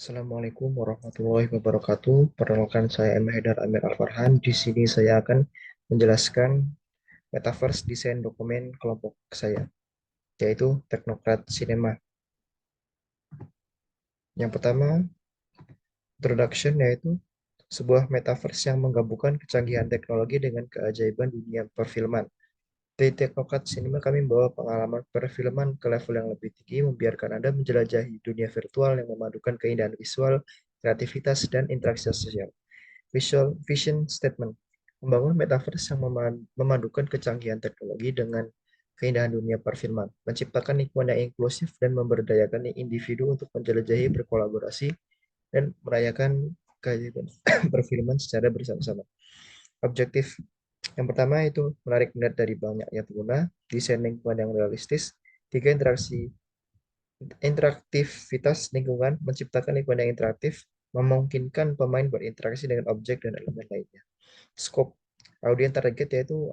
Assalamualaikum warahmatullahi wabarakatuh. Perkenalkan saya M. Haidar Amir Al-Farhan. Di sini saya akan menjelaskan Metaverse desain dokumen kelompok saya, yaitu Teknokrat Cinema. Yang pertama, introduction, yaitu sebuah metaverse yang menggabungkan kecanggihan teknologi dengan keajaiban dunia perfilman. Di Teknokrat Cinema kami membawa pengalaman perfilman ke level yang lebih tinggi, membiarkan Anda menjelajahi dunia virtual yang memadukan keindahan visual, kreativitas, dan interaksi sosial. Visual Vision Statement: membangun metaverse yang memadukan kecanggihan teknologi dengan keindahan dunia perfilman, menciptakan lingkungan yang inklusif dan memberdayakan individu untuk menjelajahi, berkolaborasi, dan merayakan keajaiban perfilman secara bersama-sama. Objektif yang pertama itu menarik minat dari banyaknya pengguna, desain lingkungan yang realistis, tiga interaktivitas lingkungan, menciptakan lingkungan yang interaktif, memungkinkan pemain berinteraksi dengan objek dan elemen lainnya. Scope audiens target yaitu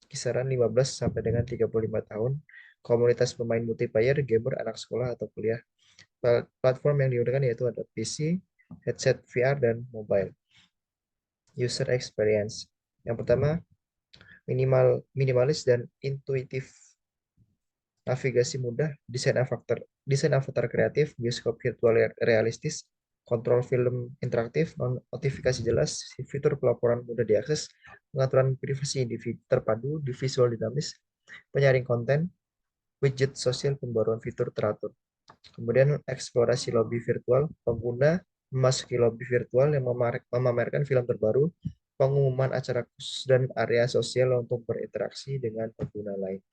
kisaran 15 sampai dengan 35 tahun, komunitas pemain multiplayer, gamer, anak sekolah atau kuliah. Platform yang digunakan yaitu ada PC, headset VR, dan mobile. User experience. Yang pertama, minimalis dan intuitif, navigasi mudah, desain avatar kreatif, bioskop virtual realistis, kontrol film interaktif, notifikasi jelas, fitur pelaporan mudah diakses, pengaturan privasi individu terpadu, di visual dinamis, penyaring konten, widget sosial, pembaruan fitur teratur. Kemudian eksplorasi lobby virtual, pengguna memasuki lobby virtual yang memamerkan film terbaru, pengumuman acara khusus, dan area sosial untuk berinteraksi dengan pengguna lain.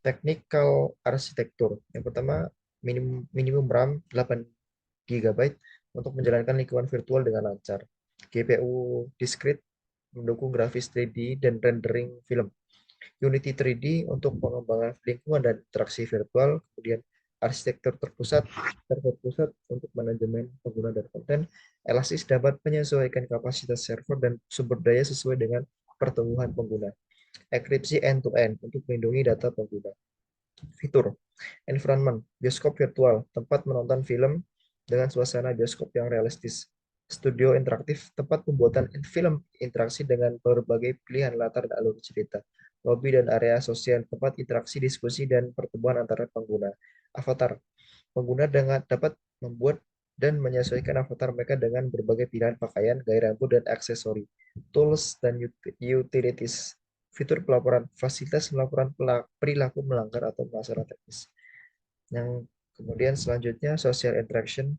Technical arsitektur. Yang pertama, minimum RAM 8 GB untuk menjalankan lingkungan virtual dengan lancar. GPU discrete mendukung grafis 3D dan rendering film. Unity 3D untuk pengembangan lingkungan dan interaksi virtual. Kemudian arsitektur terpusat untuk manajemen pengguna dan konten. Elastis dapat menyesuaikan kapasitas server dan sumber daya sesuai dengan pertumbuhan pengguna. Enkripsi end-to-end untuk melindungi data pengguna. Fitur environment, bioskop virtual, tempat menonton film dengan suasana bioskop yang realistis. Studio interaktif, tempat pembuatan film interaksi dengan berbagai pilihan latar dan alur cerita. Lobby dan area sosial, tempat interaksi, diskusi, dan pertemuan antara pengguna. Avatar, pengguna dapat membuat dan menyesuaikan avatar mereka dengan berbagai pilihan pakaian, gaya rambut, dan aksesori. Tools dan utilities, fitur pelaporan, fasilitas melaporan perilaku melanggar atau masalah teknis. Yang kemudian selanjutnya social interaction,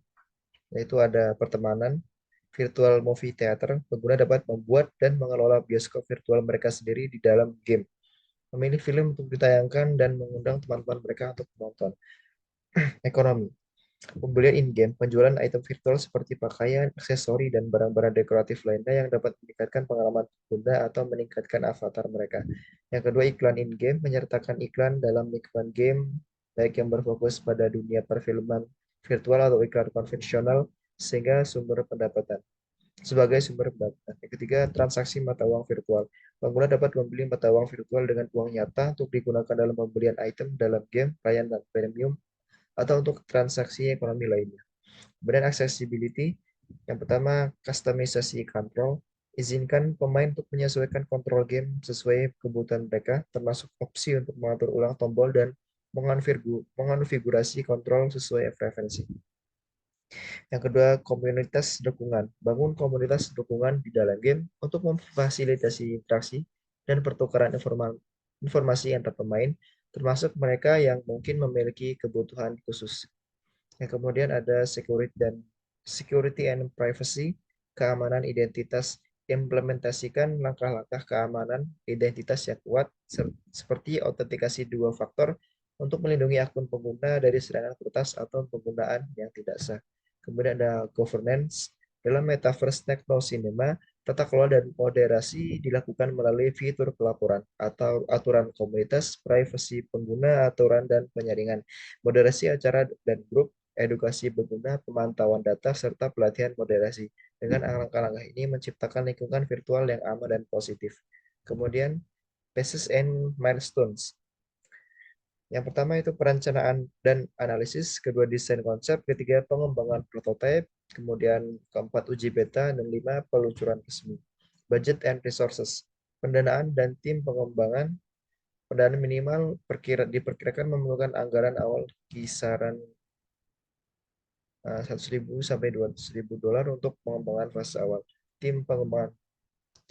yaitu ada pertemanan, virtual movie theater, pengguna dapat membuat dan mengelola bioskop virtual mereka sendiri di dalam game, memilih film untuk ditayangkan dan mengundang teman-teman mereka untuk menonton. Ekonomi, pembelian in-game, penjualan item virtual seperti pakaian, aksesori, dan barang-barang dekoratif lainnya yang dapat meningkatkan pengalaman pengguna atau meningkatkan avatar mereka. Yang kedua, iklan in-game, menyertakan iklan dalam lingkungan game, baik yang berfokus pada dunia perfilman virtual atau iklan konvensional, sehingga sebagai sumber pendapatan. Yang ketiga, transaksi mata uang virtual. Pengguna dapat membeli mata uang virtual dengan uang nyata untuk digunakan dalam pembelian item dalam game, layanan premium, atau untuk transaksi ekonomi lainnya. Kemudian accessibility, yang pertama customisasi control, izinkan pemain untuk menyesuaikan kontrol game sesuai kebutuhan mereka, termasuk opsi untuk mengatur ulang tombol dan mengonfigurasi kontrol sesuai preferensi. Yang kedua, komunitas dukungan. Bangun komunitas dukungan di dalam game untuk memfasilitasi interaksi dan pertukaran informasi antar pemain, termasuk mereka yang mungkin memiliki kebutuhan khusus. Yang kemudian ada security and privacy, keamanan identitas, implementasikan langkah-langkah keamanan identitas yang kuat seperti autentikasi dua faktor untuk melindungi akun pengguna dari serangan kertas atau penggunaan yang tidak sah. Kemudian ada governance. Dalam Metaverse Techno Cinema, tata kelola dan moderasi dilakukan melalui fitur pelaporan atau aturan komunitas, privasi pengguna, aturan dan penyaringan, moderasi acara dan grup, edukasi pengguna, pemantauan data, serta pelatihan moderasi. Dengan langkah-langkah ini menciptakan lingkungan virtual yang aman dan positif. Kemudian, phases and milestones. Yang pertama itu perencanaan dan analisis, kedua desain konsep, ketiga pengembangan prototipe, kemudian keempat uji beta, dan lima peluncuran resmi. Budget and resources, pendanaan dan tim pengembangan. Pendanaan minimal diperkirakan memerlukan anggaran awal kisaran 100.000 sampai 200.000 dolar untuk pengembangan fase awal. Tim pengembangan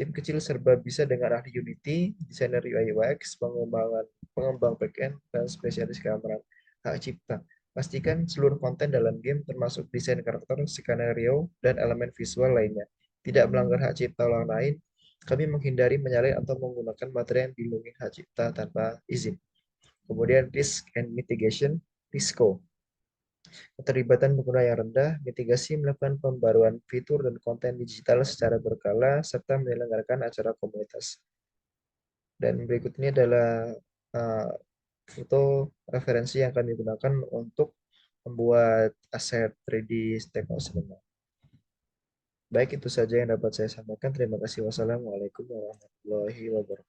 Tim kecil serba bisa dengan ahli Unity, desainer UI UX, pengembang backend, dan spesialis keamanan hak cipta. Pastikan seluruh konten dalam game termasuk desain karakter, skenario, dan elemen visual lainnya tidak melanggar hak cipta orang lain. Kami menghindari menyalin atau menggunakan materi yang dilindungi hak cipta tanpa izin. Kemudian risk and mitigation, RISCO. Keterlibatan pengguna yang rendah, mitigasi melakukan pembaruan fitur dan konten digital secara berkala, serta menyelenggarakan acara komunitas. Dan berikut ini adalah uh, foto referensi yang akan digunakan untuk membuat aset 3D Techno Cinema. Baik, itu saja yang dapat saya sampaikan. Terima kasih. Wassalamualaikum warahmatullahi wabarakatuh.